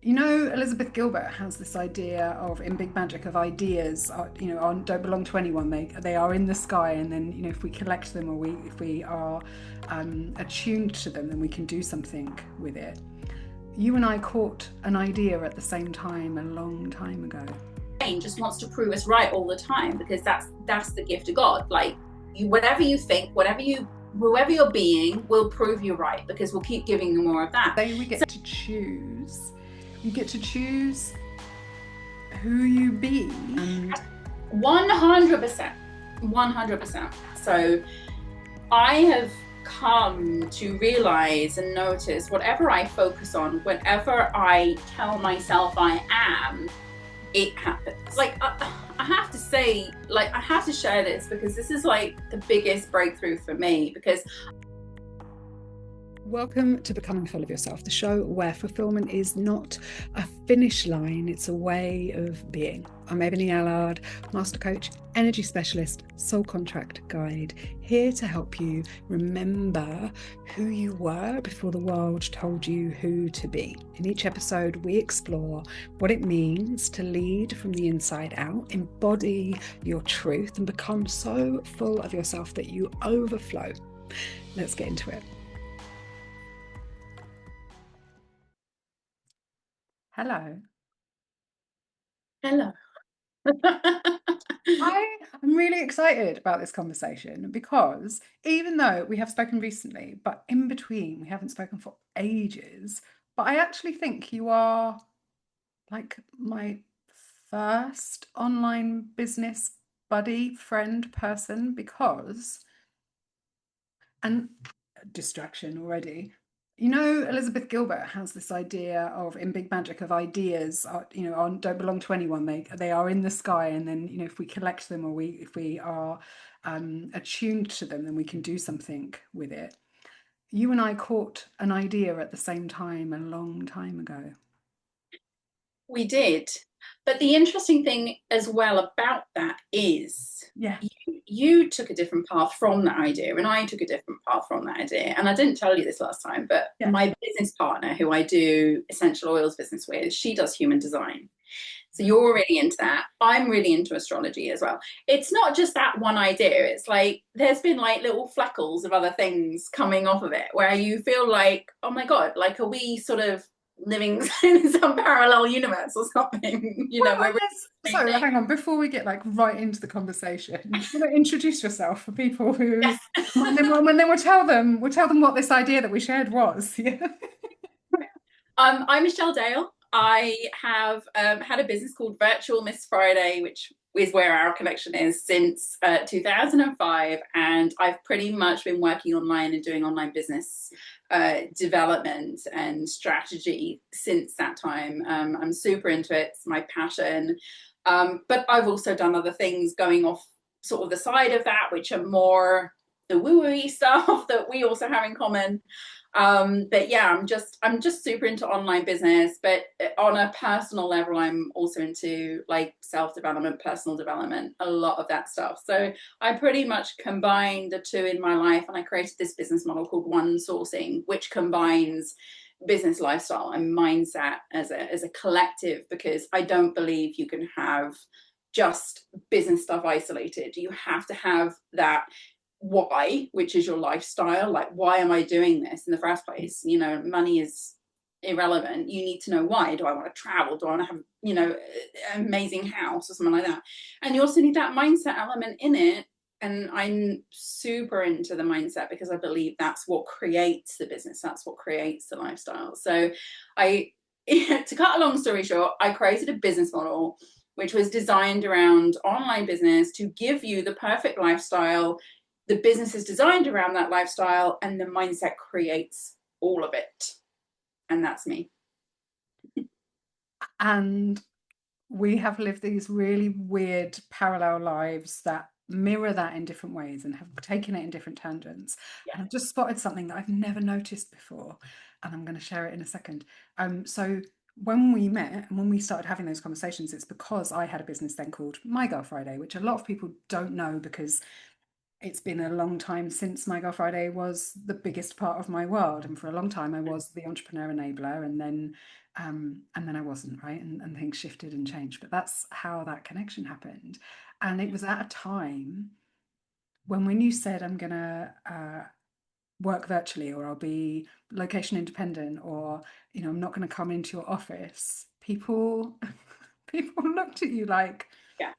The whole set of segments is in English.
You know, Elizabeth Gilbert has this idea of in Big Magic of ideas, don't belong to anyone. They are in the sky, and then if we collect them or if we are attuned to them, then we can do something with it. You and I caught an idea at the same time a long time ago. Just wants to prove us right all the time, because that's the gift of God. Like, whatever you think, whoever you're being will prove you right, because we'll keep giving you more of that. Say we get to choose. You get to choose who you be. And 100%. 100%. So I have come to realize and notice whatever I focus on, whatever I tell myself I am, it happens. Like, I have to say, like, I have to share this, because this is like the biggest breakthrough for me. Because welcome to Becoming Full of Yourself, the show where fulfillment is not a finish line, it's a way of being. I'm Ebonie Allard, master coach, energy specialist, soul contract guide, here to help you remember who you were before the world told you who to be. In each episode, we explore what it means to lead from the inside out, embody your truth, and become so full of yourself that you overflow. Let's get into it. Hello. hello. I'm really excited about this conversation because even though we have spoken recently, but in between we haven't spoken for ages, but I actually think you are like my first online business buddy, friend, person, because, and distraction already. You know, Elizabeth Gilbert has this idea of in Big Magic of ideas, don't belong to anyone. They are in the sky, and then if we collect them or if we are attuned to them, then we can do something with it. You and I caught an idea at the same time a long time ago. We did. But the interesting thing as well about that is, Yeah. you took a different path from that idea, and I took a different path from that idea. And I didn't tell you this last time, but Yeah. my business partner, who I do essential oils business with, she does human design. So you're really into that. I'm really into astrology as well. It's not just that one idea. It's like there's been like little fleckles of other things coming off of it, where you feel like, oh my God, like, are we sort of living in some parallel universe or something? So hang on, before we get like right into the conversation, you want to introduce yourself for people who, Yes. and then we'll tell them what this idea that we shared was. Yeah. I'm Michelle Dale. I have had a business called Virtual Miss Friday, which is where our connection is, since 2005. And I've pretty much been working online and doing online business development and strategy since that time. I'm super into it. It's my passion. But I've also done other things going off sort of the side of that, which are more the woo-woo stuff that we also have in common. But yeah, I'm just super into online business, but on a personal level, I'm also into like self-development, personal development, a lot of that stuff. So I pretty much combined the two in my life, and I created this business model called One Sourcing, which combines business, lifestyle, and mindset as a collective, because I don't believe you can have just business stuff isolated. You have to have that why, which is your lifestyle. Like, why am I doing this in the first place? Money is irrelevant. You need to know why. Do I want to travel? Do I want to have an amazing house or something like that? And you also need that mindset element in it. And I'm super into the mindset, because I believe that's what creates the business, that's what creates the lifestyle. So to cut a long story short, I created a business model which was designed around online business to give you the perfect lifestyle. The business is designed around that lifestyle, and the mindset creates all of it. And that's me. And we have lived these really weird parallel lives that mirror that in different ways and have taken it in different tangents. Yeah. And I've just spotted something that I've never noticed before, and I'm going to share it in a second. So when we met and when we started having those conversations, it's because I had a business then called My Girl Friday, which a lot of people don't know, because it's been a long time since My Girl Friday was the biggest part of my world. And for a long time, I was the entrepreneur enabler. And then And then I wasn't, right? And things shifted and changed. But that's how that connection happened. And it was at a time when you said, I'm going to work virtually, or I'll be location independent, or, I'm not going to come into your office, people, people looked at you like, Yeah,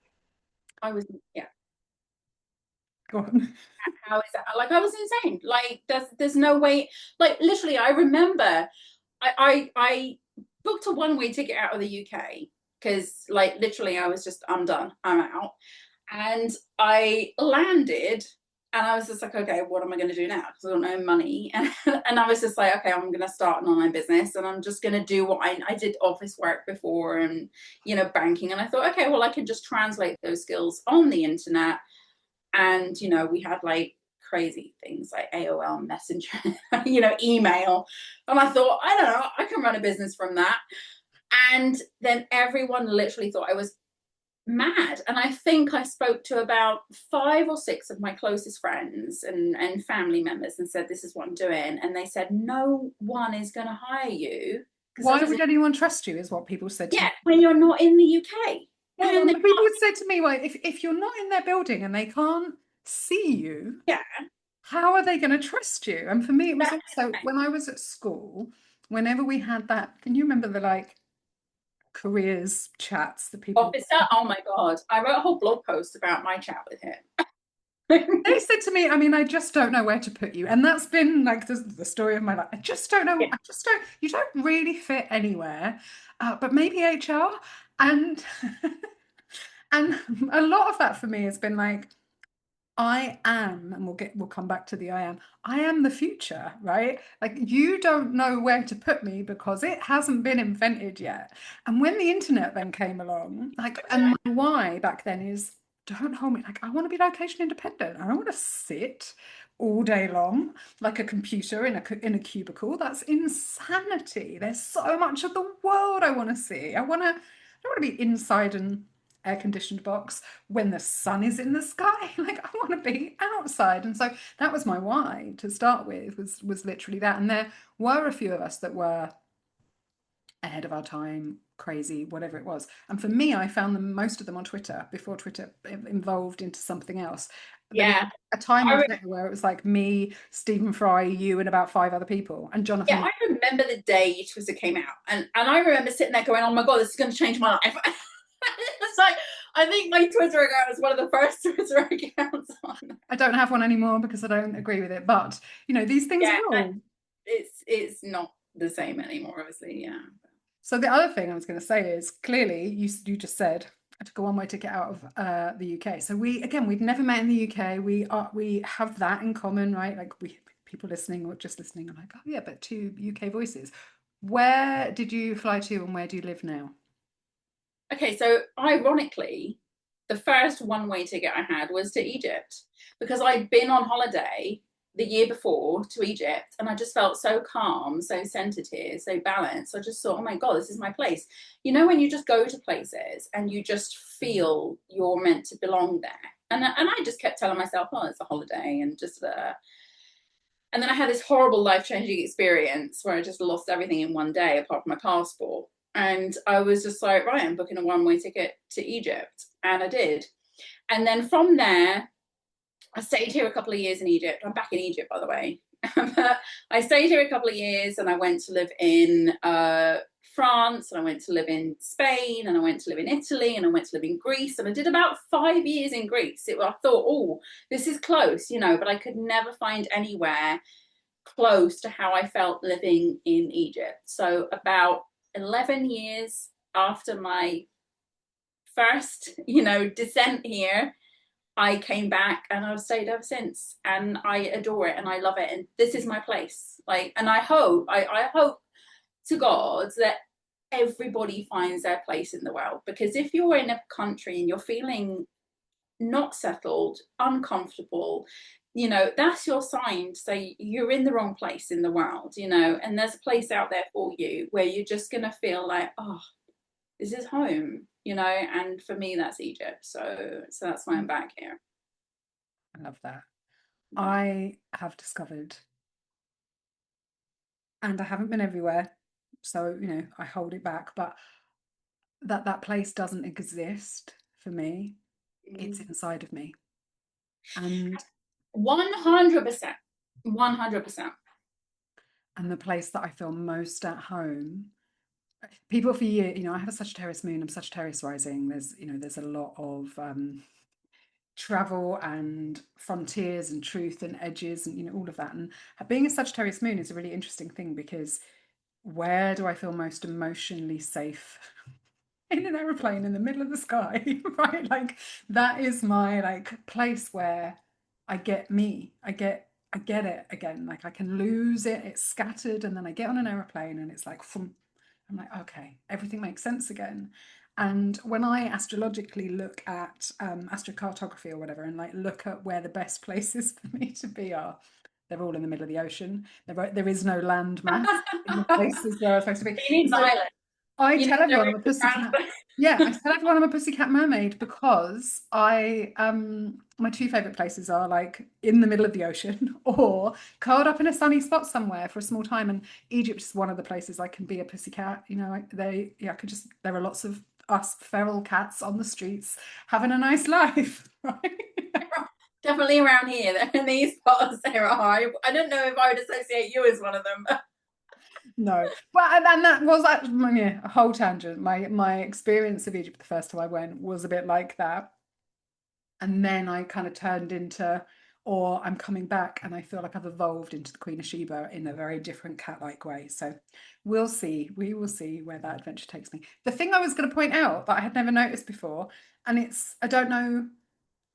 I was, yeah. go on. How is that? Like, I was insane. Like, there's no way. Like, literally, I remember I booked a one-way ticket out of the UK because, like, literally, I was just, I'm done, I'm out. And I landed and I was just like, okay, what am I going to do now? Because I don't know money. And I was just like, okay, I'm going to start an online business and I'm just going to do what I did office work before and, banking. And I thought, okay, well, I can just translate those skills on the internet. And, we had like crazy things like AOL Messenger, email. And I thought, I don't know, I can run a business from that. And then everyone literally thought I was mad. And I think I spoke to about 5 or 6 of my closest friends and family members and said, this is what I'm doing. And they said, no one is going to hire you. Because Why would anyone trust you, is what people said to yeah, me. when you're not in the UK. Well, And people would say to me, well, if you're not in their building and they can't see you, yeah, how are they going to trust you? And for me, it was that, also when I was at school, whenever we had that, can you remember the like careers chats that people, officer, oh my God. I wrote a whole blog post about my chat with him. they said to me, I mean, I just don't know where to put you. And that's been like the story of my life. I just don't know. Yeah. You don't really fit anywhere, but maybe HR. And, and a lot of that for me has been like, I am, and we'll come back to the I am the future, right? Like you don't know where to put me because it hasn't been invented yet. And when the internet then came along, like, and my why back then is don't hold me, like I want to be location independent. I don't want to sit all day long like a computer in a cubicle. That's insanity. There's so much of the world I want to see. I want to be inside an air conditioned box when the sun is in the sky. Like I want to be outside. And so that was my why to start with, was literally that. And there were a few of us that were ahead of our time, crazy, whatever it was. And for me, I found them, most of them, on Twitter before Twitter evolved into something else. There was Yeah. a time on I, Twitter where it was like me, Stephen Fry, you, and about 5 other people, and yeah, Jonathan. I remember the day Twitter came out, and I remember sitting there going, "Oh my God, this is going to change my life." It's like I think my Twitter account was one of the first Twitter accounts on. I don't have one anymore because I don't agree with it. But these things Yeah, evolve. it's not the same anymore, obviously. Yeah. So the other thing I was going to say is clearly you just said I took a one-way ticket out of the UK. So we'd never met in the UK. We have that in common, right? Like people listening or just listening are like, oh yeah, but two UK voices. Where did you fly to and where do you live now? Okay, so ironically, the first one-way ticket I had was to Egypt because I'd been on holiday the year before to Egypt and I just felt so calm, so centered here, so balanced. I just thought, oh my God, this is my place. When you just go to places and you just feel you're meant to belong there. And I just kept telling myself, oh, it's a holiday and just and then I had this horrible life-changing experience where I just lost everything in one day apart from my passport. And I was just like, right, I'm booking a one-way ticket to Egypt. And I did. And then from there, I stayed here a couple of years in Egypt. I'm back in Egypt, by the way. But I stayed here a couple of years and I went to live in France and I went to live in Spain and I went to live in Italy and I went to live in Greece. And I did about 5 years in Greece. I thought, oh, this is close, but I could never find anywhere close to how I felt living in Egypt. So about 11 years after my first, descent here, I came back and I've stayed ever since and I adore it and I love it and this is my place. And I hope to God that everybody finds their place in the world, because if you're in a country and you're feeling not settled, uncomfortable, that's your sign to say you're in the wrong place in the world, and there's a place out there for you where you're just going to feel like, oh, this is home, and for me, that's Egypt. So that's why I'm back here. I love that. I have discovered, and I haven't been everywhere, so I hold it back, but that place doesn't exist for me. It's Mm. inside of me. And 100%. 100%. the place that I feel most at home, people for years, I have a Sagittarius moon, I'm Sagittarius rising. There's a lot of travel and frontiers and truth and edges and all of that. And being a Sagittarius moon is a really interesting thing, because where do I feel most emotionally safe? In an aeroplane in the middle of the sky, right? Like, that is my like place where I get me. I get it again. Like, I can lose it, it's scattered, and then I get on an aeroplane and it's like, I'm like, okay, everything makes sense again. And when I astrologically look at astrocartography or whatever, and like look at where the best places for me to be are, they're all in the middle of the ocean. There is no land mass in the places where I'm supposed to be. You need an So island. I You tell need no everyone I'm a pussycat. transport. Yeah, I tell everyone I'm a pussycat mermaid, because I my two favorite places are like in the middle of the ocean or curled up in a sunny spot somewhere for a small time. And Egypt is one of the places I can be a pussycat. I could just, there are lots of us feral cats on the streets having a nice life, right? Definitely around here. They're in these spots. There are. I don't know if I would associate you as one of them. But No, well, and that was actually, yeah, a whole tangent. My experience of Egypt the first time I went was a bit like that. And then I kind of turned into, or I'm coming back and I feel like I've evolved into the Queen of Sheba in a very different cat-like way. So we'll see. We will see where that adventure takes me. The thing I was going to point out that I had never noticed before, and I don't know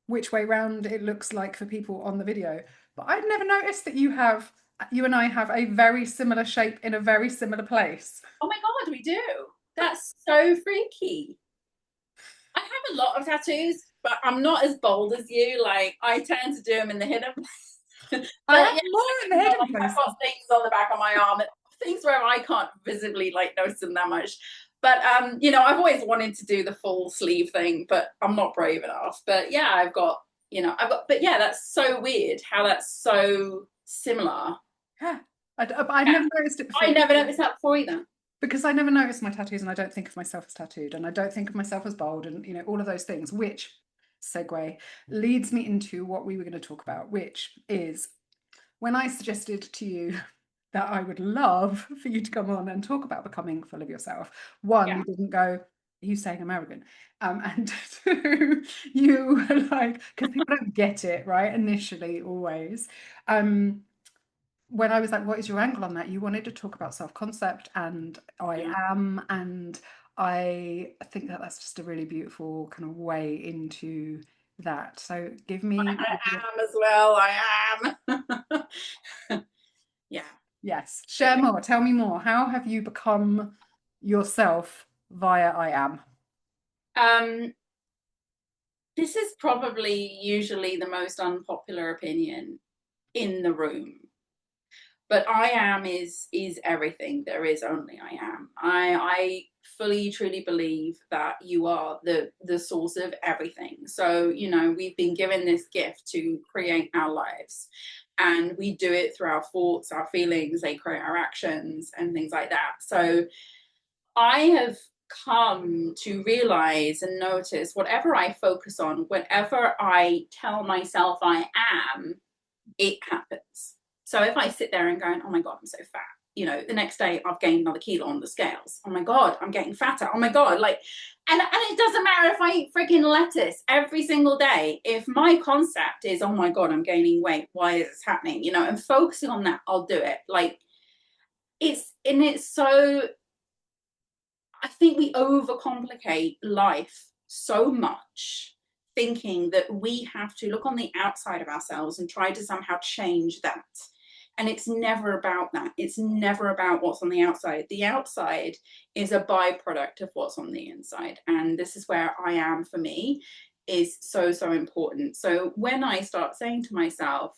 which way round it looks like for people on the video, but I'd never noticed that you and I have a very similar shape in a very similar place. oh my God, we do. That's so freaky. I have a lot of tattoos, but I'm not as bold as you. Like, I tend to do them in the hidden places. I But have yeah, more in the hidden I've places. got things on the back of my arm, things where I can't visibly like notice them that much. But I've always wanted to do the full sleeve thing, but I'm not brave enough. But yeah, but yeah, that's so weird how that's so similar. Yeah, I'd Yeah, never noticed it I before, never noticed that before either. because I never noticed my tattoos, and I don't think of myself as tattooed, and I don't think of myself as bold, and all of those things, which segue leads me into what we were going to talk about, which is when I suggested to you that I would love for you to come on and talk about becoming full of yourself. One, Yeah. you didn't go, "Are you saying I'm arrogant?" And two, you were like, because people don't get it, right? Initially, always. When I was like, what is your angle on that? You wanted to talk about self-concept and I Yeah. am, and I think that that's just a really beautiful kind of way into that. So give me, I am as well. I am. Yeah. yes, share more, tell me more. How have you become yourself via I am? Um, this is probably usually the most unpopular opinion in the room. But I am is everything. There is only I am. I fully truly believe that you are the source of everything. So, we've been given this gift to create our lives. And we do it through our thoughts, our feelings, they create our actions and things like that. So I have come to realize and notice whatever I focus on, whatever I tell myself I am, it happens. So if I sit there and going, oh my God, I'm so fat, the next day I've gained another kilo on the scales. Oh my God, I'm getting fatter. Oh my God, and it doesn't matter if I eat freaking lettuce every single day. If my concept is, oh my God, I'm gaining weight, why is this happening? And focusing on that, I'll do it. Like, it's so, I think we overcomplicate life so much, thinking that we have to look on the outside of ourselves and try to somehow change that. And it's never about that. It's never about what's on the outside. The outside is a byproduct of what's on the inside. And this is where I am for me is so, so important. So when I start saying to myself,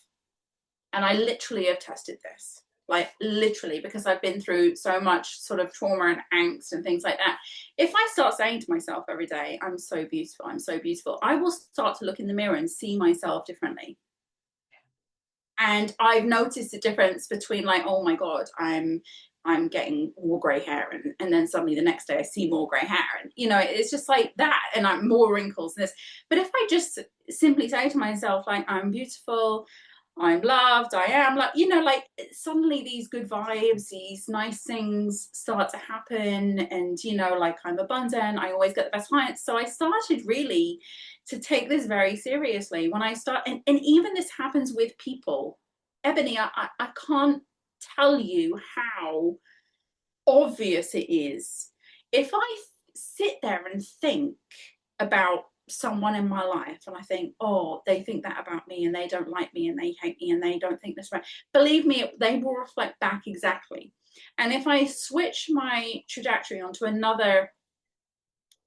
and I literally have tested this, like literally, because I've been through so much sort of trauma and angst and things like that. If I start saying to myself every day, I'm so beautiful, I'm so beautiful, I will start to look in the mirror and see myself differently. And I've noticed the difference between like, oh my God, I'm I'm getting more grey hair, and then suddenly the next day I see more grey hair, and it's just like that, and I'm more wrinkles and this. But if I just simply say to myself, like, I'm beautiful, I'm loved, I am like, like, suddenly these good vibes, these nice things start to happen, and like, I'm abundant, I always get the best clients. So I started really to take this very seriously when I start, and even this happens with people. Ebonie, I can't tell you how obvious it is. If I sit there and think about someone in my life and I think, oh, they think that about me and they don't like me and they hate me and they don't think this right, believe me, they will reflect back exactly. And if I switch my trajectory onto another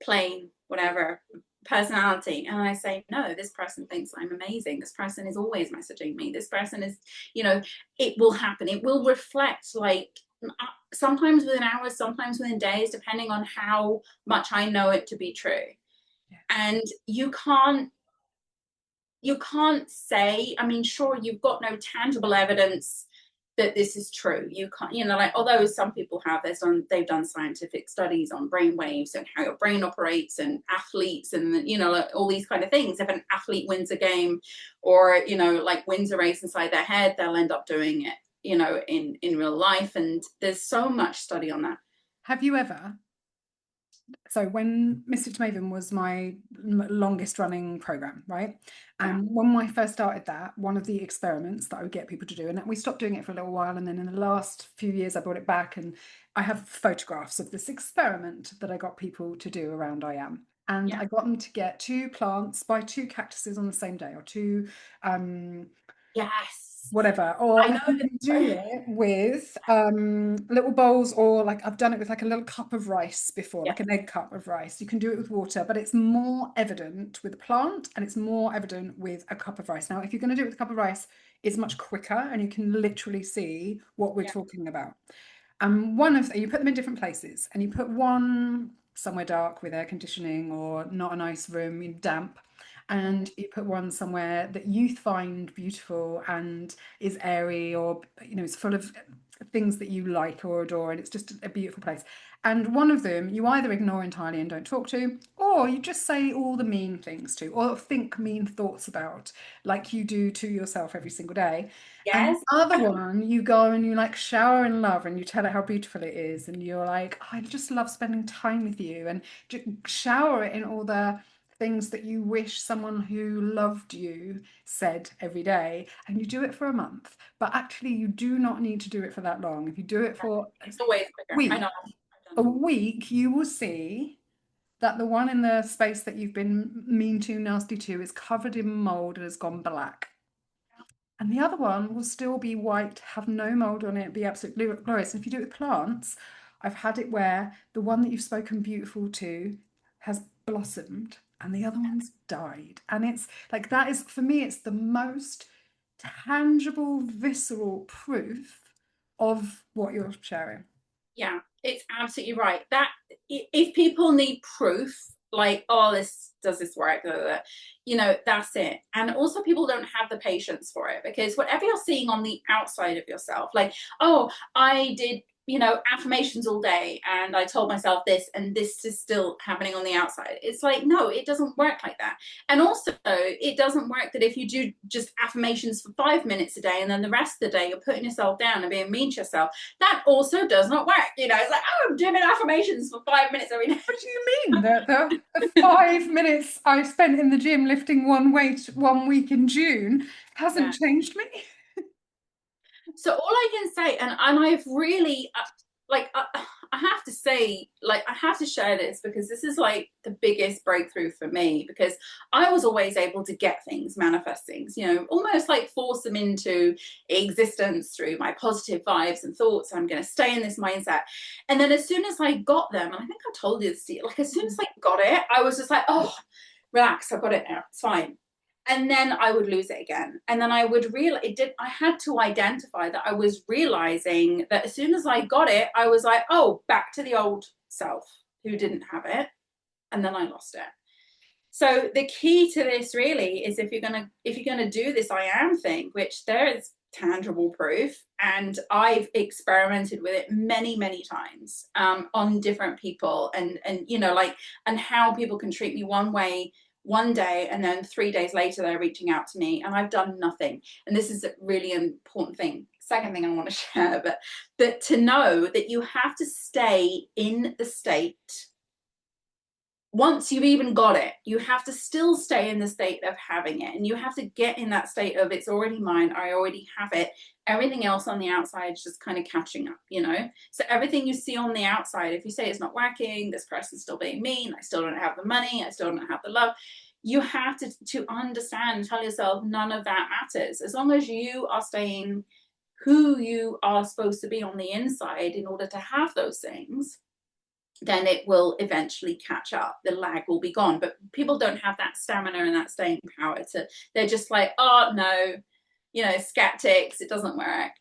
plane, whatever personality, and I say, no, this person thinks I'm amazing, this person is always messaging me, this person is, it will happen, it will reflect, like, sometimes within hours, sometimes within days, depending on how much I know it to be true. And you can't say, I mean, sure, you've got no tangible evidence that this is true. You can't, like, although some people have, they've done scientific studies on brain waves and how your brain operates, and athletes, and like, all these kind of things. If an athlete wins a game, or like, wins a race inside their head, they'll end up doing it in real life. And there's so much study on that. Have you ever, so when Mystic to Maven was my longest running program, right? And when I first started that, one of the experiments that I would get people to do, and we stopped doing it for a little while, and then in the last few years I brought it back, and I have photographs of this experiment that I got people to do around I Am. And I got them to get 2 plants by 2 cactuses on the same day, or 2 yes, whatever, or you can do it with little bowls, or like I've done it with like a little cup of rice before, like an egg cup of rice. You can do it with water, but it's more evident with a plant, and it's more evident with a cup of rice. Now, if you're going to do it with a cup of rice, it's much quicker, and you can literally see what we're talking about. And you put them in different places, and you put one somewhere dark with air conditioning, or not a nice room, damp, and you put one somewhere that you find beautiful and is airy, or it's full of things that you like or adore, and it's just a beautiful place. And one of them you either ignore entirely and don't talk to, or you just say all the mean things to, or think mean thoughts about, like you do to yourself every single day. And yes. the other one, you go and you like shower in love, and you tell it how beautiful it is, and you're like, I just love spending time with you, and shower it in all the things that you wish someone who loved you said every day. And you do it for a month, but actually you do not need to do it for that long. If you do it for It's always quicker. I know. a week, you will see that the one in the space that you've been mean to, nasty to, is covered in mold and has gone black. And the other one will still be white, have no mold on it, be absolutely glorious. And if you do it with plants, I've had it where the one that you've spoken beautiful to has blossomed and the other one's died. And it's like, that is, for me, it's the most tangible, visceral proof of what you're sharing. Yeah, it's absolutely right. That if people need proof, like, oh, this does this work, blah, blah, blah, that's it. And also, people don't have the patience for it, because whatever you're seeing on the outside of yourself, like, oh, I did affirmations all day and I told myself this, and this is still happening on the outside. It's like, no, it doesn't work like that. And also, it doesn't work that if you do just affirmations for 5 minutes a day and then the rest of the day you're putting yourself down and being mean to yourself. That also does not work. It's like, oh, I'm doing affirmations for 5 minutes every day. What do you mean? The 5 minutes I spent in the gym lifting one weight 1 week in June hasn't changed me? So all I can say, and I've really, like, I have to say, like, I have to share this, because this is like the biggest breakthrough for me, because I was always able to get things, manifest things, almost like force them into existence through my positive vibes and thoughts. I'm going to stay in this mindset. And then as soon as I got them, and I think I told you this, like, as soon as I got it, I was just like, oh, relax, I've got it now, it's fine. And then I would lose it again. And then I would realize I had to identify that I was realizing that as soon as I got it, I was like, oh, back to the old self who didn't have it. And then I lost it. So the key to this really is, if you're gonna do this I am thing, which there is tangible proof, and I've experimented with it many, many times, on different people, and like, and how people can treat me one way one day, and then 3 days later they're reaching out to me and I've done nothing. And this is a really important thing, second thing I want to share, but that to know that you have to stay in the state. Once you've even got it, you have to still stay in the state of having it, and you have to get in that state of, it's already mine, I already have it. Everything else on the outside is just kind of catching up, so everything you see on the outside, if you say it's not working, this person's still being mean, I still don't have the money, I still don't have the love, you have to understand and tell yourself none of that matters. As long as you are staying who you are supposed to be on the inside in order to have those things, then it will eventually catch up. The lag will be gone. But people don't have that stamina and that staying power they're just like, oh no, skeptics, it doesn't work.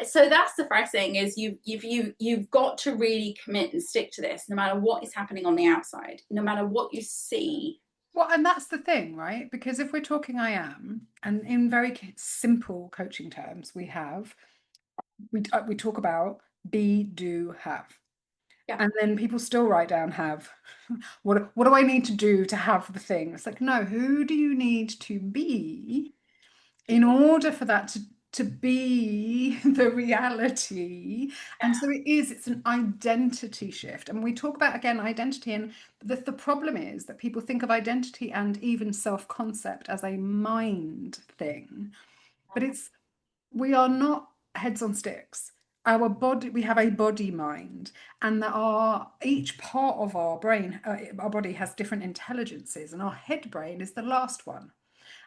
So that's the first thing, is you've got to really commit and stick to this, no matter what is happening on the outside, no matter what you see. Well, and that's the thing, right? Because if we're talking I am, and in very simple coaching terms, we talk about be, do, have. Yeah. And then people still write down have. What do I need to do to have the thing? It's like, no, who do you need to be in order for that to be the reality? And so it's an identity shift. And we talk about, again, identity. And the problem is that people think of identity and even self-concept as a mind thing. But we are not heads on sticks. Our body, we have a body mind, and each part of our brain, our body has different intelligences, and our head brain is the last one.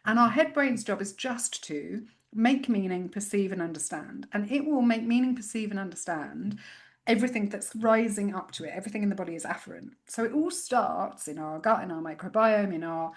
And our head brain's job is just to make meaning, perceive, and understand. And it will make meaning, perceive, and understand everything that's rising up to it. Everything in the body is afferent. So it all starts in our gut, in our microbiome, in our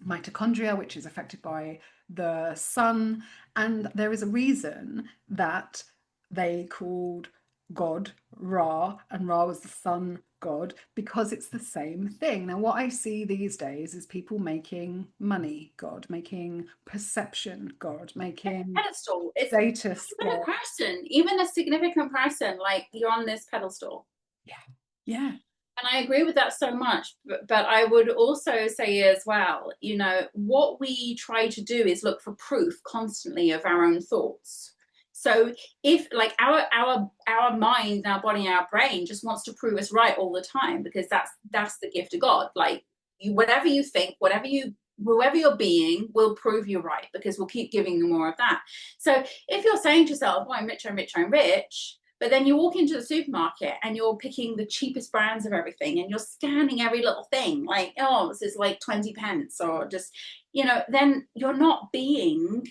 mitochondria, which is affected by the sun. And there is a reason that they called God Ra, and Ra was the sun god, because it's the same thing. Now, what I see these days is people making money God, making perception God, making pedestal. It's status even God. a person, even a significant person, like, you're on this pedestal. Yeah. Yeah. And I agree with that so much. But I would also say as well, what we try to do is look for proof constantly of our own thoughts. So if, like, our mind, our body, our brain just wants to prove us right all the time, because that's the gift of God. Like, whatever you think, whoever you're being will prove you right, because we'll keep giving you more of that. So if you're saying to yourself, oh, I'm rich, I'm rich, I'm rich, but then you walk into the supermarket and you're picking the cheapest brands of everything, and you're scanning every little thing, like, oh, this is like 20 pence, or just, then you're not being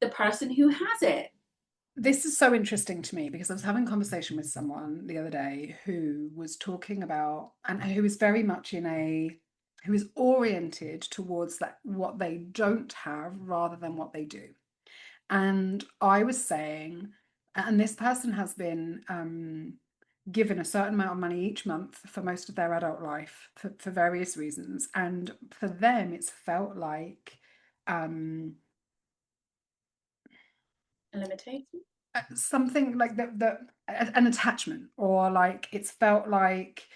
the person who has it. This is so interesting to me, because I was having a conversation with someone the other day who was talking about, and who is very much who is oriented towards what they don't have rather than what they do. And I was saying, and this person has been given a certain amount of money each month for most of their adult life for various reasons. And for them, it's felt like A limitation. something like an attachment, or like it's felt like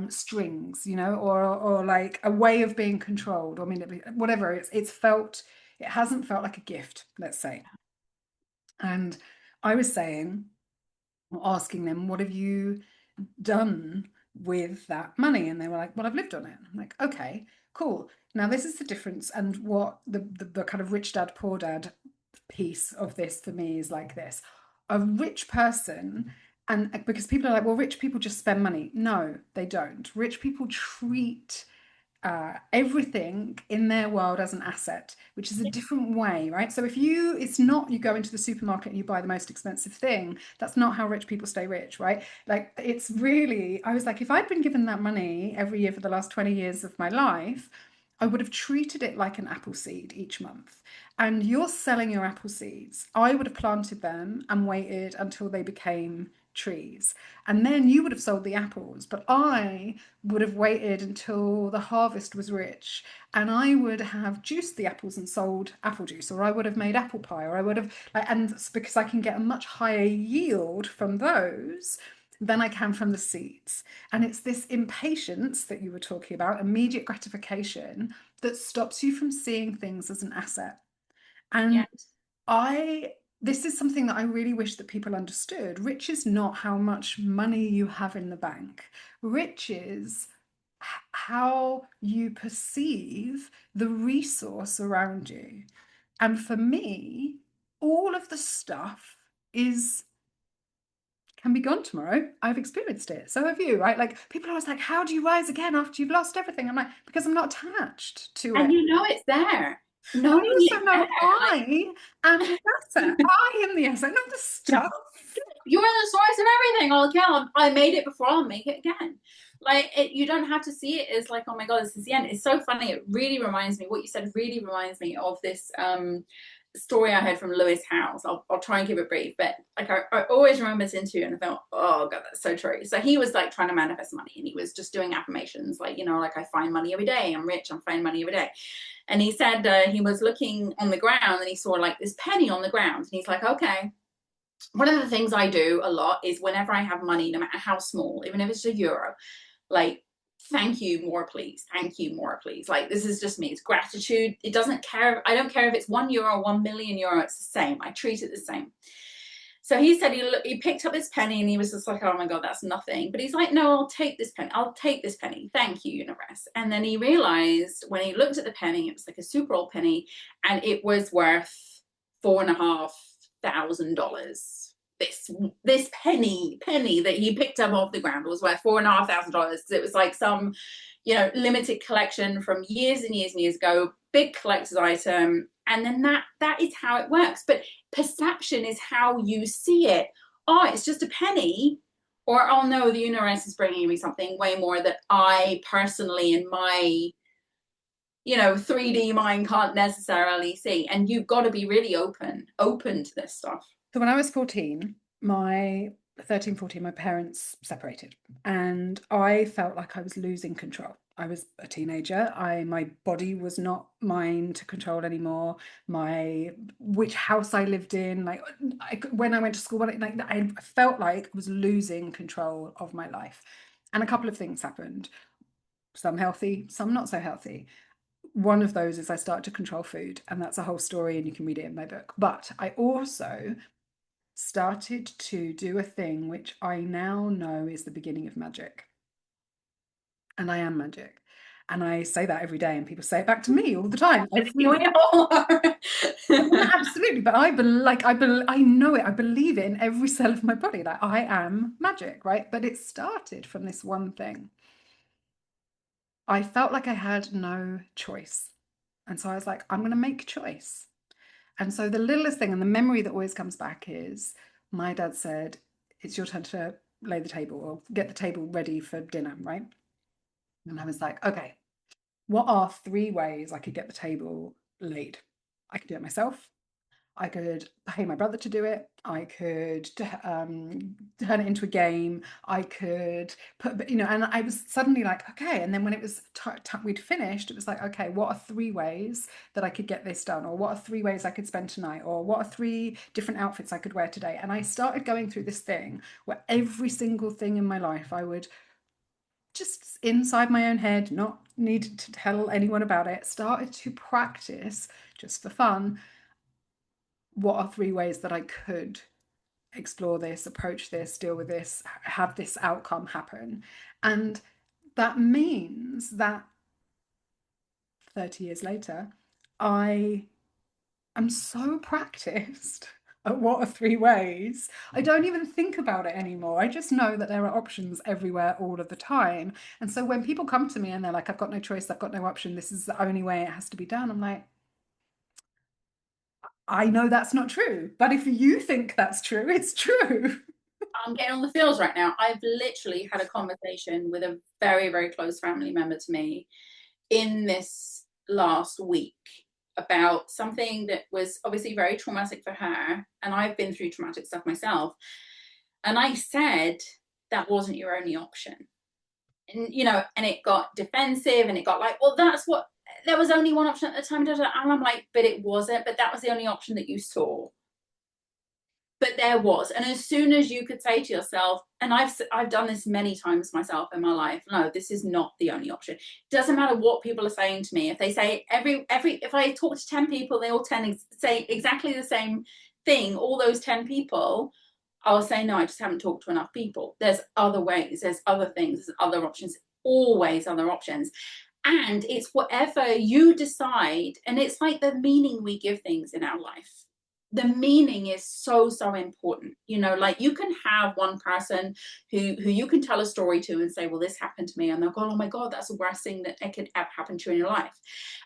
strings, or like a way of being controlled, or whatever. It hasn't felt like a gift, let's say. And I was saying, or asking them, what have you done with that money? And they were like, well, I've lived on it. I'm like, okay, cool. Now this is the difference, and what the kind of rich dad, poor dad piece of this for me is like this. A rich person, and because people are like, well, rich people just spend money. No, they don't. Rich people treat everything in their world as an asset, which is a different way, right? So it's not you go into the supermarket and you buy the most expensive thing. That's not how rich people stay rich, right? Like, it's really, I was like, if I'd been given that money every year for the last 20 years of my life, I would have treated it like an apple seed each month. And you're selling your apple seeds. I would have planted them and waited until they became trees. And then you would have sold the apples, but I would have waited until the harvest was rich and I would have juiced the apples and sold apple juice, or I would have made apple pie, or I would have, like, and it's because I can get a much higher yield from those than I can from the seeds. And it's this impatience that you were talking about, immediate gratification, that stops you from seeing things as an asset. Yeah. And I this is something that I really wish that people understood. Rich is not how much money you have in the bank. Rich is how you perceive the resource around you. And for me, all of the stuff is can be gone tomorrow. I've experienced it. So have you, right? Like people are always like, how do you rise again after you've lost everything? I'm like, because I'm not attached to And it. you know it's there. I Knowing also it's know there. I am the asset. I am the asset, not the Like, stuff. you're the source of everything. Oh, yeah, I made it before, I'll make it again. Like you don't have to see it as like, oh my god, this is the end. It's so funny. It really reminds me, what you said really reminds me of this story I heard from Lewis Howes. I'll try and keep it brief, but like I always remember this interview and I thought, oh god, that's so true. So he was like trying to manifest money and he was just doing affirmations like, like I find money every day, I'm rich, I'm finding money every day. And he said he was looking on the ground and he saw like this penny on the ground and he's like, okay, one of the things I do a lot is whenever I have money, no matter how small, even if it's €1, like, thank you, more please. Thank you, more please. Like, this is just me. It's gratitude. It doesn't care. I don't care if it's €1, 1 million euro. It's the same. I treat it the same. So he said he picked up this penny and he was just like, oh my God, that's nothing. But he's like, no, I'll take this penny. I'll take this penny. Thank you, universe. And then he realized when he looked at the penny, it was like a super old penny and it was worth $4,500. This penny that he picked up off the ground was worth $4,500. It was like some, limited collection from years and years and years ago, big collector's item. And then that is how it works. But perception is how you see it. Oh, it's just a penny. Or, oh no, the universe is bringing me something way more that I personally in my 3D mind can't necessarily see. And you've got to be really open to this stuff. So when I was 14, my 13, 14, my parents separated and I felt like I was losing control. I was a teenager. My body was not mine to control anymore. Which house I lived in, like when I went to school, I felt like I was losing control of my life. And a couple of things happened. Some healthy, some not so healthy. One of those is I started to control food, and that's a whole story, and you can read it in my book. But I also started to do a thing which I now know is the beginning of magic. And I am magic. And I say that every day, and people say it back to me all the time. We all are. Absolutely, but I know it. I believe it in every cell of my body. Like I am magic, right? But it started from this one thing. I felt like I had no choice. And so I was like, I'm going to make a choice. And so the littlest thing and the memory that always comes back is my dad said, it's your turn to lay the table or get the table ready for dinner, right? And I was like, okay, what are 3 ways I could get the table laid? I could do it myself. I could pay my brother to do it. I could turn it into a game. I could put, and I was suddenly like, okay. And then when it was we'd finished, it was like, okay, what are 3 ways that I could get this done? Or what are 3 ways I could spend tonight? Or what are 3 different outfits I could wear today? And I started going through this thing where every single thing in my life, I would just inside my own head, not need to tell anyone about it, started to practice just for fun what are 3 ways that I could explore this, approach this, deal with this, have this outcome happen. And that means that 30 years later, I am so practiced at what are 3 ways. I don't even think about it anymore. I just know that there are options everywhere all of the time. And so when people come to me and they're like, I've got no choice, I've got no option, this is the only way it has to be done, I'm like, I know that's not true, but if you think that's true, it's true. I'm getting on the feels right now. I've literally had a conversation with a very, very close family member to me in this last week about something that was obviously very traumatic for her. And I've been through traumatic stuff myself. And I said, that wasn't your only option. And, and it got defensive and it got like, well, there was only one option at the time. And I'm like, but it wasn't, but that was the only option that you saw. But there was. And as soon as you could say to yourself, and I've done this many times myself in my life, no, this is not the only option. It doesn't matter what people are saying to me. If they say if I talk to 10 people, they all 10 say exactly the same thing, all those 10 people, I'll say, no, I just haven't talked to enough people. There's other ways, there's other things, there's other options, always other options. And it's whatever you decide. And it's like the meaning we give things in our life. The meaning is so important. Like you can have one person who you can tell a story to and say, well, this happened to me, and they'll go, oh my god, that's the worst thing that could ever happen to you in your life.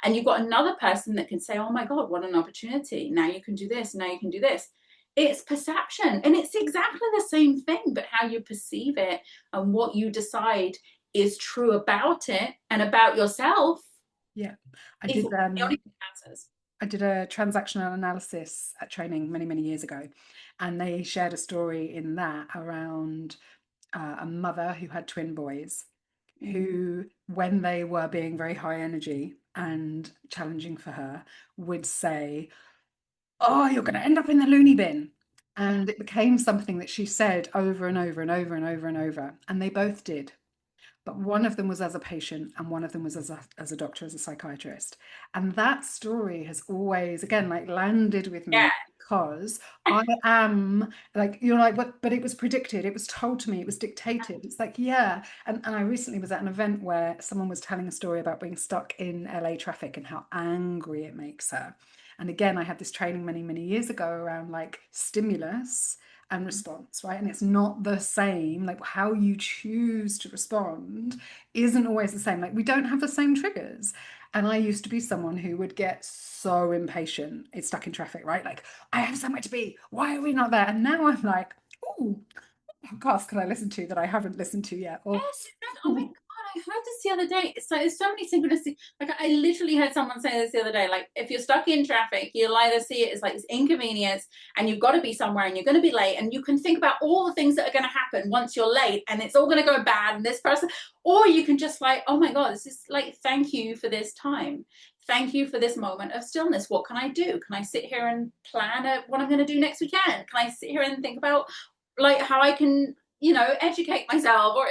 And you've got another person that can say, oh my god, what an opportunity, now you can do this, now you can do this. It's perception, and it's exactly the same thing, but how you perceive it and what you decide is true about it and about yourself Yeah. I is did the only thing that matters. I did a transactional analysis at training many, many years ago, and they shared a story in that around a mother who had twin boys who, when they were being very high energy and challenging for her, would say, oh, you're going to end up in the loony bin. And it became something that she said over and over and over and over and over. And they both did. But one of them was as a patient and one of them was as a doctor, as a psychiatrist. And that story has always, again, like landed with Yeah, me because I am like, you're like, but it was predicted, it was told to me, it was dictated. It's like, yeah. And I recently was at an event where someone was telling a story about being stuck in LA traffic and how angry it makes her. And again, I had this training many, many years ago around like stimulus and response, right? And it's not the same. Like how you choose to respond isn't always the same. Like we don't have the same triggers. And I used to be someone who would get so impatient. It's stuck in traffic, right? Like I have somewhere to be. Why are we not there? And now I'm like, oh, what podcast can I listen to that I haven't listened to yet? Or yes, oh my god, I heard this the other day. So there's so many synchronicities. Like I literally heard someone say this the other day. Like if you're stuck in traffic, you'll either see it as like this inconvenience, and you've got to be somewhere, and you're going to be late, and you can think about all the things that are going to happen once you're late, and it's all going to go bad, and this person, or you can just like, oh my god, this is like, thank you for this time. Thank you for this moment of stillness. What can I do? Can I sit here and plan what I'm going to do next weekend? Can I sit here and think about like how I can, educate myself, or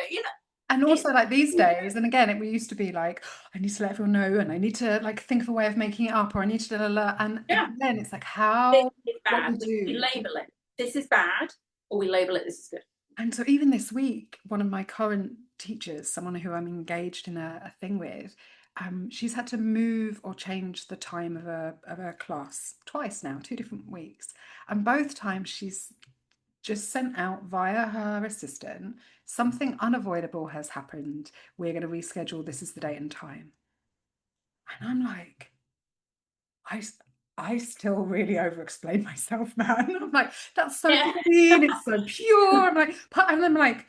and it, also like these days, and again, we used to be like, I need to let everyone know, and I need to like think of a way of making it up, or I need to and yeah, again, it's like this how is what we bad. We do. label it. This is bad, or we label it. This is good. And so even this week, one of my current teachers, someone who I'm engaged in a thing with, she's had to move or change the time of a class twice now, 2 different weeks. And both times she's just sent out via her assistant, something unavoidable has happened. We're going to reschedule. This is the date and time. And I'm like, I, I still really over-explain myself, man. I'm like, that's so Yeah, clean, it's so pure. And I'm like,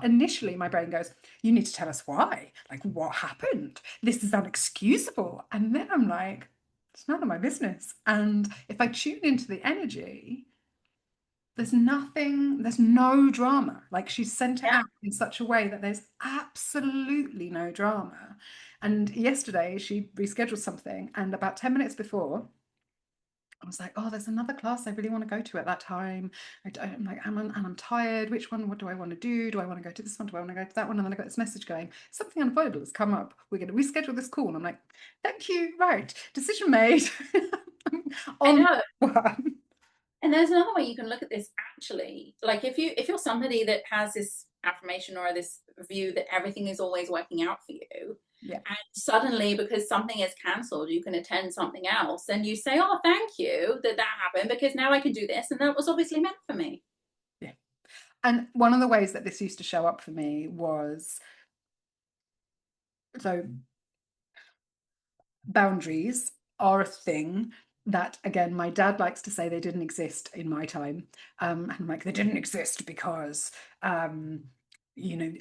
initially my brain goes, you need to tell us why. Like, what happened? This is unexcusable. And then I'm like, it's none of my business. And if I tune into the energy, there's no drama. Like she's sent it yeah. out in such a way that there's absolutely no drama. And yesterday she rescheduled something, and about 10 minutes before, I was like, oh, there's another class I really want to go to at that time. I'm like, I'm tired. Which one? What do I want to do? Do I want to go to this one? Do I want to go to that one? And then I got this message going, something unavoidable has come up. We're going to reschedule this call. And I'm like, thank you. Right. Decision made. I On know. one. And there's another way you can look at this. Actually, like if you're somebody that has this affirmation or this view that everything is always working out for you, Yeah. and suddenly because something is cancelled, you can attend something else, and you say, oh, thank you that happened, because now I can do this, and that was obviously meant for me. Yeah. And one of the ways that this used to show up for me was, so boundaries are a thing that, again, my dad likes to say they didn't exist in my time. And I'm like, they didn't exist because, you know,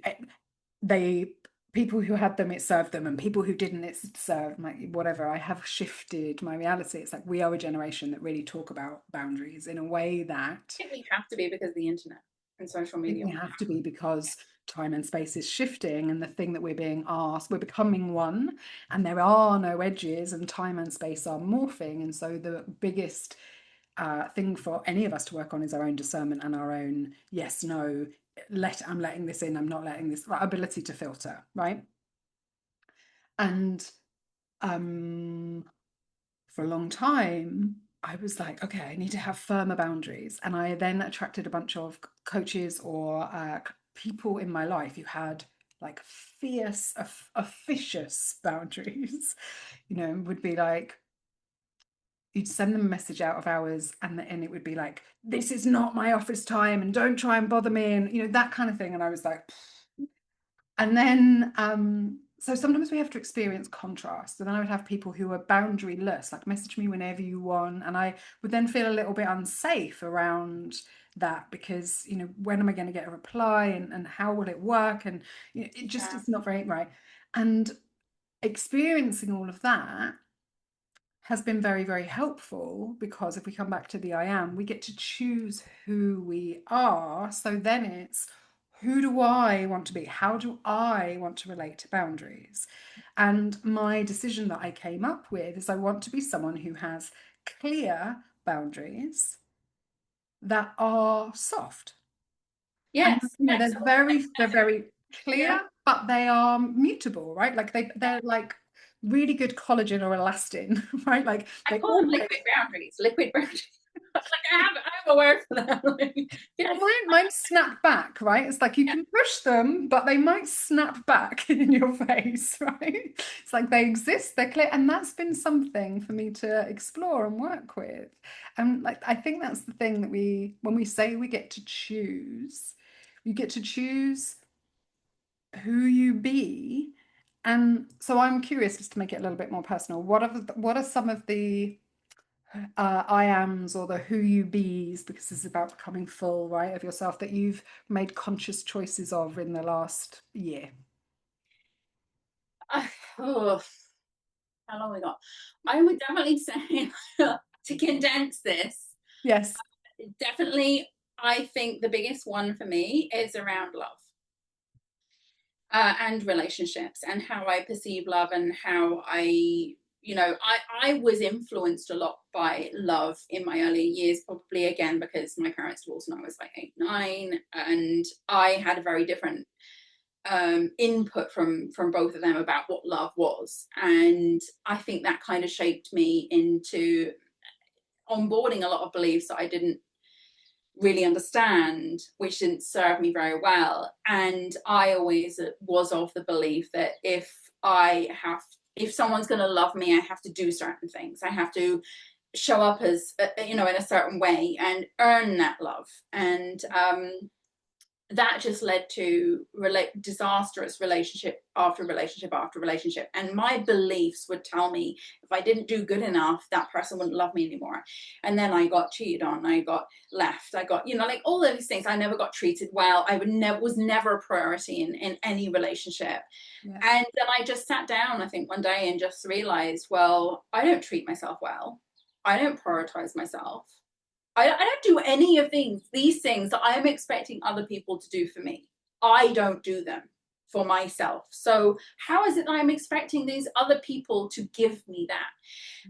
they people who had them, it served them, and people who didn't, it served, like whatever. I have shifted my reality. It's like we are a generation that really talk about boundaries in a way that I think we have to be because of the internet and social I think media. we have to be, because time and space is shifting, and the thing that we're being asked, we're becoming one, and there are no edges, and time and space are morphing. And so the biggest thing for any of us to work on is our own discernment and our own yes, no, I'm letting this in, I'm not letting this, right, ability to filter, right? And um, for a long time, I was like, okay, I need to have firmer boundaries. And I then attracted a bunch of coaches or people in my life who had like fierce, officious boundaries, would be like, you'd send them a message out of hours, and it would be like, this is not my office time and don't try and bother me, and that kind of thing. And I was like, and then, so sometimes we have to experience contrast. And then I would have people who are boundaryless, like message me whenever you want. And I would then feel a little bit unsafe around that because, when am I going to get a reply, and how will it work? And it just Yeah. is not very right. And experiencing all of that has been very, very helpful, because if we come back to the I am, we get to choose who we are. So then it's, who do I want to be? How do I want to relate to boundaries? And my decision that I came up with is I want to be someone who has clear boundaries that are soft. And Yes, excellent. they're very Yeah. clear, but they are mutable, right? Like they're like really good collagen or elastin, right? Like I they call them always. liquid boundaries. Liquid boundaries. Like I have a word for that. Like, Well, yes. mine snap back, right? It's like you Yeah. can push them, but they might snap back in your face, right? It's like they exist, they're clear, and that's been something for me to explore and work with. And like I think that's the thing that when we say we get to choose, you get to choose who you be. And so I'm curious, just to make it a little bit more personal, what are some of the I ams, or the who you bees, because this is about becoming full, right, of yourself, that you've made conscious choices of in the last year? Oh, how long we got? I would definitely say to condense this, Yes. definitely, I think the biggest one for me is around love. And relationships and how I perceive love and how I was influenced a lot by love in my earlier years, probably again because my parents divorced when I was like 8, 9, and I had a very different input from both of them about what love was, and I think that kind of shaped me into onboarding a lot of beliefs that I didn't really understand, which didn't serve me very well. And I always was of the belief that if someone's going to love me, I have to do certain things. I have to show up as in a certain way and earn that love. And that just led to disastrous relationship after relationship after relationship. And my beliefs would tell me if I didn't do good enough, that person wouldn't love me anymore. And then I got cheated on, I got left, I got, like all of these things. I never got treated well. I was never a priority in any relationship. Yeah. And then I just sat down, I think, one day and just realized, well, I don't treat myself well. I don't prioritize myself. I don't do any of these things that I'm expecting other people to do for me. I don't do them for myself. So how is it that I'm expecting these other people to give me that?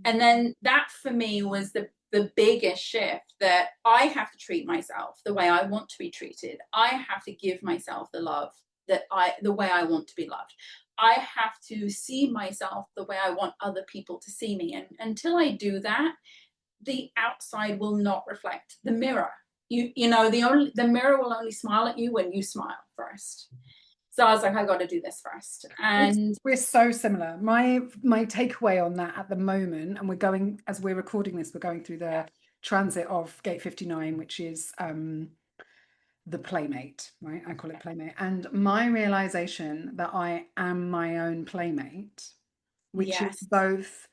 And then that for me was the biggest shift, that I have to treat myself the way I want to be treated. I have to give myself the love the way I want to be loved. I have to see myself the way I want other people to see me. And until I do that, the outside will not reflect the mirror. The mirror will only smile at you when you smile first. So I was like, I got to do this first. And We're so similar. My takeaway on that at the moment, and as we're recording this, we're going through the transit of Gate 59, which is the playmate, right? I call it playmate. And my realization that I am my own playmate, which is yes, both,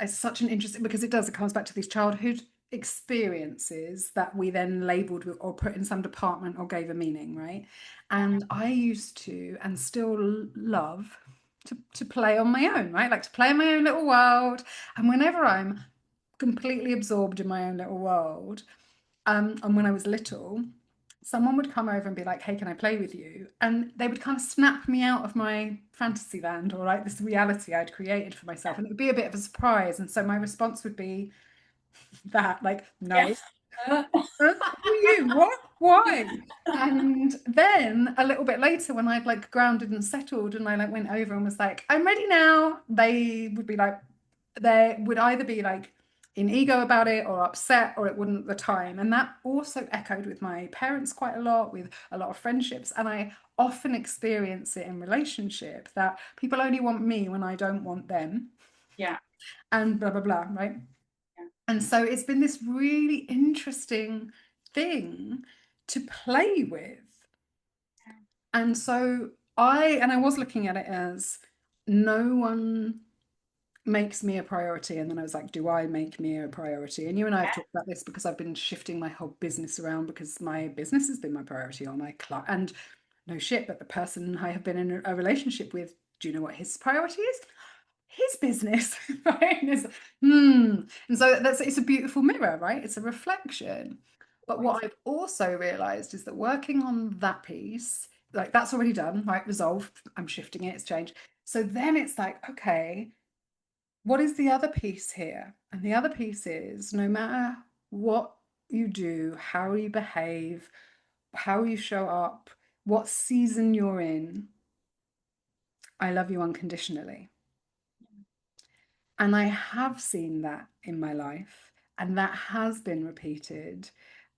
it's such an interesting, because it comes back to these childhood experiences that we then labeled or put in some department or gave a meaning, right? And I used to and still love to play on my own, right? Like to play in my own little world. And whenever I'm completely absorbed in my own little world, and when I was little, someone would come over and be like, "Hey, can I play with you?" And they would kind of snap me out of my fantasy land or like this reality I'd created for myself. And it would be a bit of a surprise. And so my response would be that, like, Yeah. no, who are you? What? Why? And then a little bit later, when I'd like grounded and settled and I like went over and was like, "I'm ready now," they would be like, they would either be like in ego about it or upset or it wouldn't at the time. And that also echoed with my parents quite a lot, with a lot of friendships. And I often experience it in relationship that people only want me when I don't want them Yeah. and blah, blah, blah, right? Yeah. And so it's been this really interesting thing to play with. And so I was looking at it as no one makes me a priority. And then I was like, do I make me a priority? And you and I have talked about this because I've been shifting my whole business around because my business has been my priority or my client. And no shit, but the person I have been in a relationship with, do you know what his priority is? His business, right? And so it's a beautiful mirror, right? It's a reflection. But what I've also realized is that working on that piece, like that's already done, right? Resolved. I'm shifting it, it's changed. So then it's like, okay, what is the other piece here? And the other piece is no matter what you do, how you behave, how you show up, what season you're in, I love you unconditionally. And I have seen that in my life, and that has been repeated,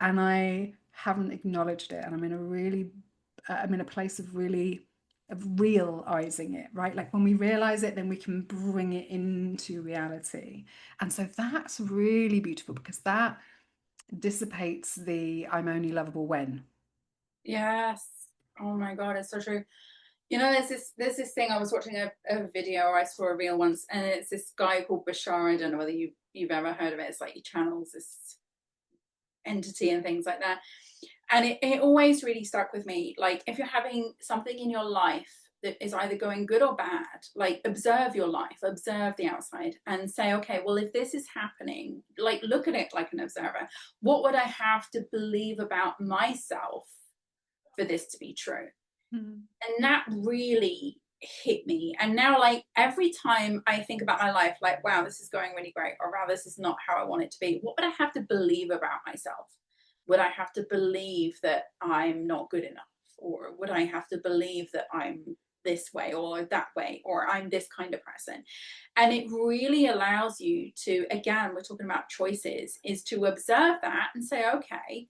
and I haven't acknowledged it. And I'm in a place of really of realizing it, right? Like when we realize it, then we can bring it into reality. And so that's really beautiful because that dissipates the I'm only lovable when. Yes. Oh my God, it's so true. You know, there's this thing. I was watching a video, or I saw a reel once, and it's this guy called Bashar. I don't know whether you've ever heard of it. It's like he channels this entity and things like that. And it always really stuck with me. Like if you're having something in your life that is either going good or bad, like observe your life, observe the outside and say, okay, well, if this is happening, like look at it like an observer. What would I have to believe about myself for this to be true? Mm. And that really hit me. And now, like every time I think about my life, like, wow, this is going really great, or wow, this is not how I want it to be, what would I have to believe about myself? Would I have to believe that I'm not good enough? Or would I have to believe that I'm this way or that way, or I'm this kind of person? And it really allows you to, again, we're talking about choices, is to observe that and say, okay,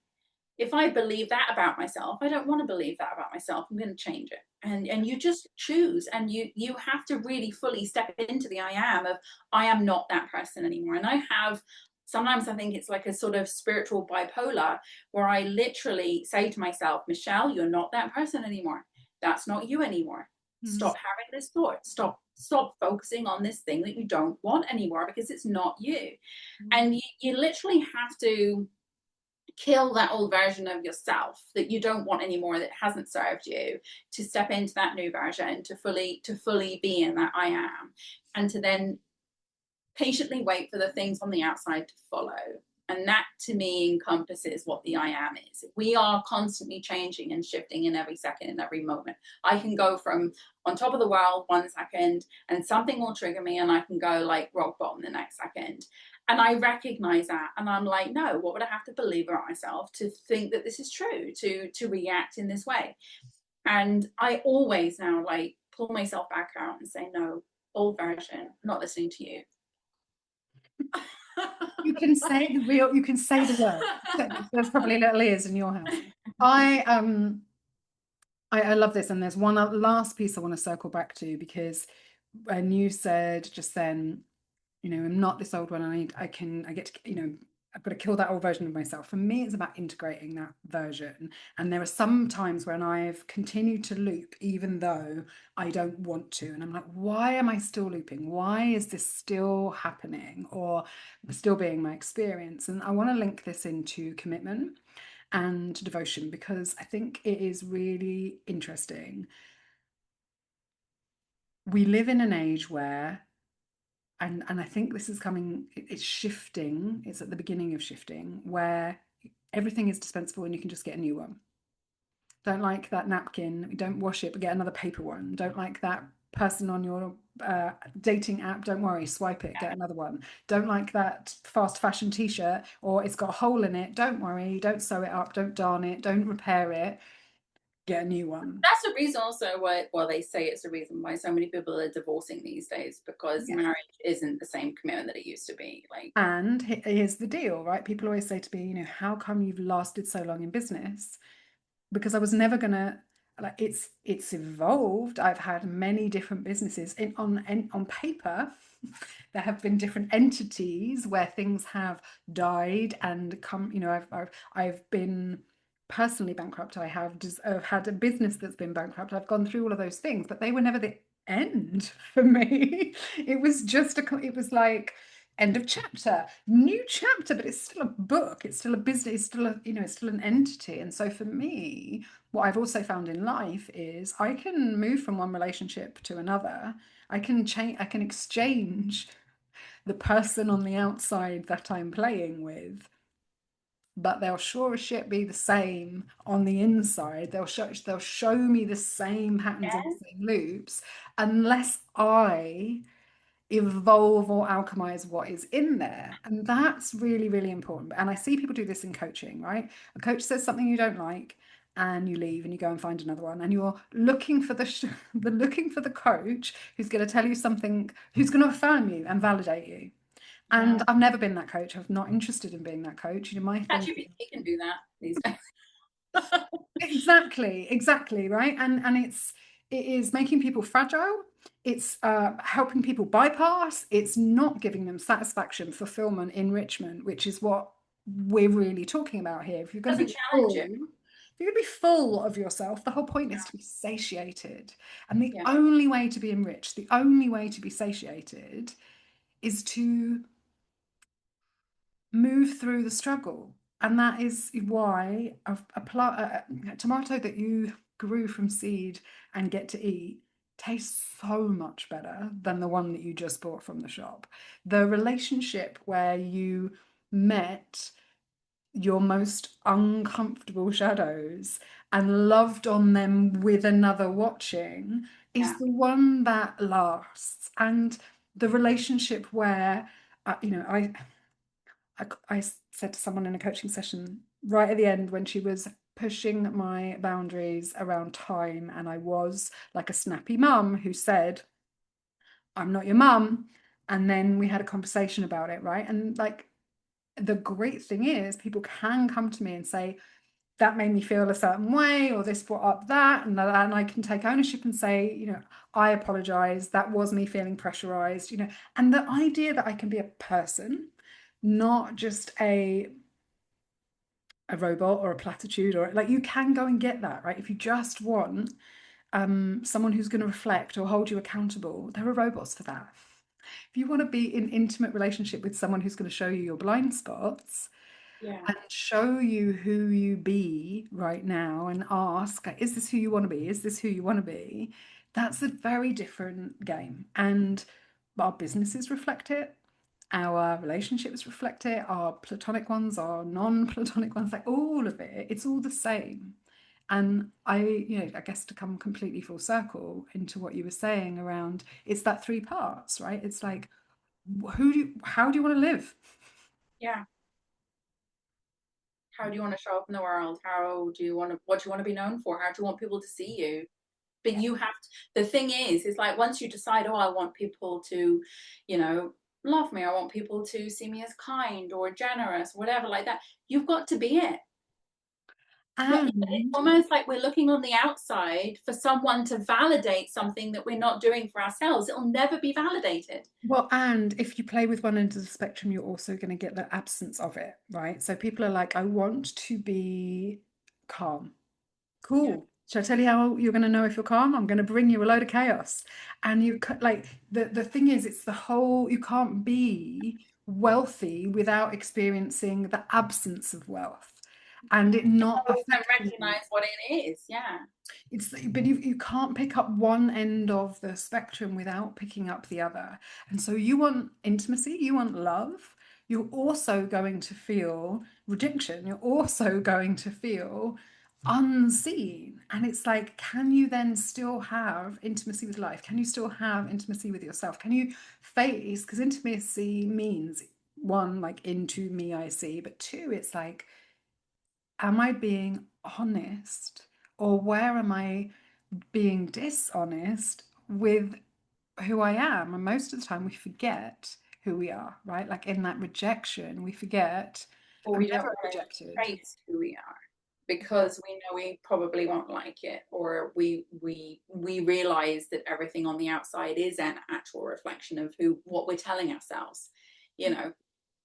if I believe that about myself, I don't want to believe that about myself. I'm going to change it. And you just choose, and you have to really fully step into the I am of I am not that person anymore. And I have sometimes I think it's like a sort of spiritual bipolar where I literally say to myself, Michelle, you're not that person anymore. That's not you anymore. Mm. Stop having this thought. Stop focusing on this thing that you don't want anymore because it's not you. Mm. And you literally have to kill that old version of yourself that you don't want anymore, that hasn't served you, to step into that new version, to fully be in that I am, and to then patiently wait for the things on the outside to follow. And that to me encompasses what the I am is. We are constantly changing and shifting in every second, in every moment. I can go from on top of the world 1 second and something will trigger me and I can go like rock bottom the next second. And I recognize that. And I'm like, no, what would I have to believe about myself to think that this is true, to react in this way? And I always now like pull myself back out and say, no, old version, I'm not listening to you. You can say the word. There's probably little ears in your house. I I love this, and there's one last piece I want to circle back to because when you said just then, I'm not this old one. I get to, I've got to kill that old version of myself. For me, it's about integrating that version. And there are some times when I've continued to loop, even though I don't want to. And I'm like, why am I still looping? Why is this still happening or still being my experience? And I want to link this into commitment and devotion because I think it is really interesting. We live in an age where and I think this is coming, it's shifting, it's at the beginning of shifting, where everything is dispensable and you can just get a new one. Don't like that napkin, don't wash it, but get another paper one. Don't like that person on your dating app, don't worry, swipe it, get another one. Don't like that fast fashion t-shirt or it's got a hole in it, don't worry, don't sew it up, don't darn it, don't repair it, get a new one. That's the reason also why, well, they say it's the reason why so many people are divorcing these days, because Yes. marriage isn't the same commitment that it used to be. Like, And here's the deal, right? People always say to me, how come you've lasted so long in business? Because I was never gonna like it's evolved. I've had many different businesses on paper. There have been different entities where things have died and come. I've been personally bankrupt. I've had a business that's been bankrupt. I've gone through all of those things, but they were never the end for me. It was just it was like end of chapter, new chapter, but it's still a book, it's still a business, it's still it's still an entity. And so for me, what I've also found in life is I can move from one relationship to another. I can change, I can exchange the person on the outside that I'm playing with, but they'll sure as shit be the same on the inside. They'll show me the same patterns and yeah, the same loops unless I evolve or alchemize what is in there. And that's really, really important. And I see people do this in coaching, right? A coach says something you don't like and you leave and you go and find another one and you're looking for looking for the coach who's going to tell you something, who's going to affirm you and validate you. yeah. And I've never been that coach. I'm not interested in being that coach. My thing. ChatGPT can do that these days. Exactly, right? And it is making people fragile. It's helping people bypass. It's not giving them satisfaction, fulfillment, enrichment, which is what we're really talking about here. If you're going to Doesn't be challenge full, you. if you're going to be full of yourself, the whole point is to be satiated. And the Yeah, only way to be enriched, the only way to be satiated is to move through the struggle. And that is why a tomato that you grew from seed and get to eat tastes so much better than the one that you just bought from the shop. The relationship where you met your most uncomfortable shadows and loved on them with another watching yeah, is the one that lasts. And the relationship where, I said to someone in a coaching session right at the end when she was pushing my boundaries around time, and I was like a snappy mum who said, I'm not your mum. And then we had a conversation about it, right? And like the great thing is, people can come to me and say, that made me feel a certain way, or this brought up that, and I can take ownership and say, I apologize. That was me feeling pressurized, and the idea that I can be a person, not just a robot or a platitude, or like you can go and get that, right? If you just want someone who's going to reflect or hold you accountable, there are robots for that. If you want to be in intimate relationship with someone who's going to show you your blind spots yeah, and show you who you be right now and ask, is this who you want to be? Is this who you want to be? That's a very different game. And our businesses reflect it. Our relationships reflect it, our platonic ones, our non-platonic ones, like all of it, it's all the same. And I guess to come completely full circle into what you were saying around, it's that three parts, right? It's like, how do you want to live? yeah. How do you want to show up in the world? How do you want to, what do you want to be known for? How do you want people to see you? But Yeah. you have to, the thing is like once you decide, oh, I want people to, you know, love me, I want people to see me as kind or generous, whatever like that, you've got to be it. Yeah, it's And almost like we're looking on the outside for someone to validate something that we're not doing for ourselves. It'll never be validated. well, and if you play with one end of the spectrum, you're also going to get the absence of it, right? So people are like, I want to be calm. Yeah. Cool. Should I tell you how you're going to know if you're calm? I'm going to bring you a load of chaos. And like the thing is, it's the whole, you can't be wealthy without experiencing the absence of wealth and it not Oh, and affecting you. recognize what it is. Yeah. But you can't pick up one end of the spectrum without picking up the other. And so you want intimacy, you want love. You're also going to feel rejection. You're also going to feel unseen. And it's like, can you then still have intimacy with life? Can you still have intimacy with yourself? Can you face, because intimacy means one, like into me, I see, but two, it's like, am I being honest or where am I being dishonest with who I am? And most of the time we forget who we are, right? Like in that rejection, we forget Or I'm we don't never want to rejected. face who we are because we know we probably won't like it, or we realize that everything on the outside is an actual reflection of who what we're telling ourselves, you know.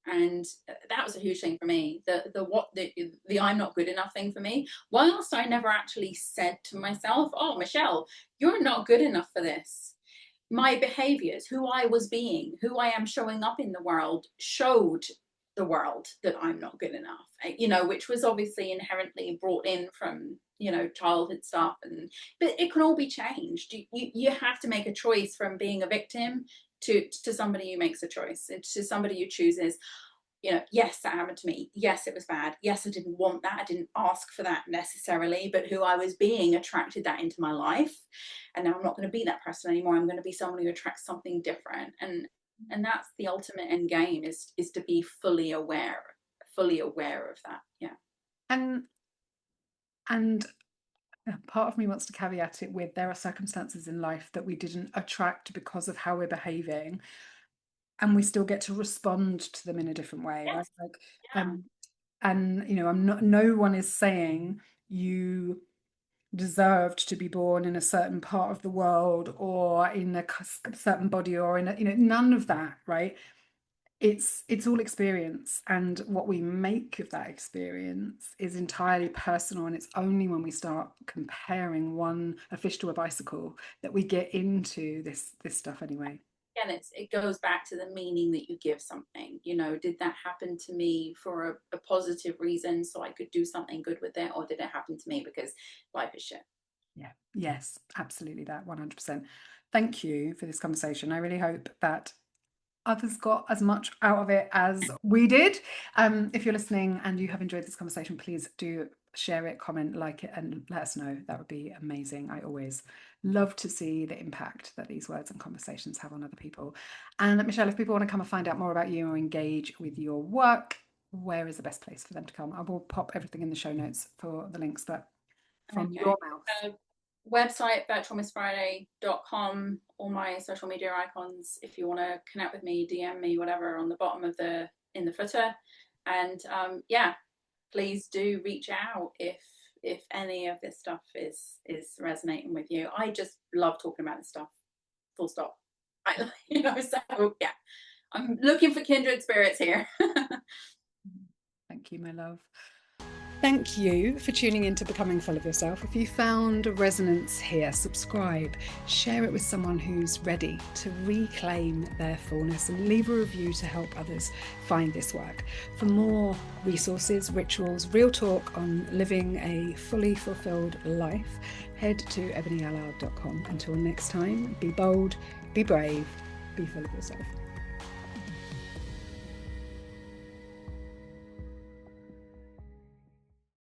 And that was a huge thing for me. The I'm not good enough thing for me. Whilst I never actually said to myself, "Oh, Michelle, you're not good enough for this." My behaviors, who I was being, who I am showing up in the world, showed the world that I'm not good enough, which was obviously inherently brought in from, childhood stuff. But it can all be changed. You have to make a choice from being a victim to somebody who makes a choice, to somebody who chooses, yes, that happened to me. Yes, it was bad. Yes, I didn't want that. I didn't ask for that necessarily, but who I was being attracted that into my life. And now I'm not going to be that person anymore. I'm going to be someone who attracts something different. And that's the ultimate end game, is to be fully aware of that. Yeah. And and part of me wants to caveat it with there are circumstances in life that we didn't attract because of how we're behaving, and we still get to respond to them in a different way, right? Yes. Like, Yeah. and I'm not, no one is saying you deserved to be born in a certain part of the world or in a certain body or in a, none of that, right? It's all experience, and what we make of that experience is entirely personal, and it's only when we start comparing a fish to a bicycle that we get into this stuff anyway. Again, it goes back to the meaning that you give something. Did that happen to me for a positive reason so I could do something good with it, or did it happen to me because life is shit? Yeah, yes, absolutely, that 100%. Thank you for this conversation. I really hope that others got as much out of it as we did. If you're listening and you have enjoyed this conversation, please do share it, comment, like it, and let us know. That would be amazing. I always love to see the impact that these words and conversations have on other people. And Michelle, if people want to come and find out more about you or engage with your work, where is the best place for them to come? I will pop everything in the show notes for the links, but from Okay. your mouth. Website virtualmissfriday.com, all my social media icons. If you want to connect with me, DM me, whatever, on the bottom of in the footer. And please do reach out if any of this stuff is resonating with you. I just love talking about this stuff, full stop. So yeah, I'm looking for kindred spirits here. Thank you, my love. Thank you for tuning in to Becoming Full of Yourself. If you found resonance here, subscribe, share it with someone who's ready to reclaim their fullness, and leave a review to help others find this work. For more resources, rituals, real talk on living a fully fulfilled life, head to ebonieallard.com. Until next time, be bold, be brave, be full of yourself.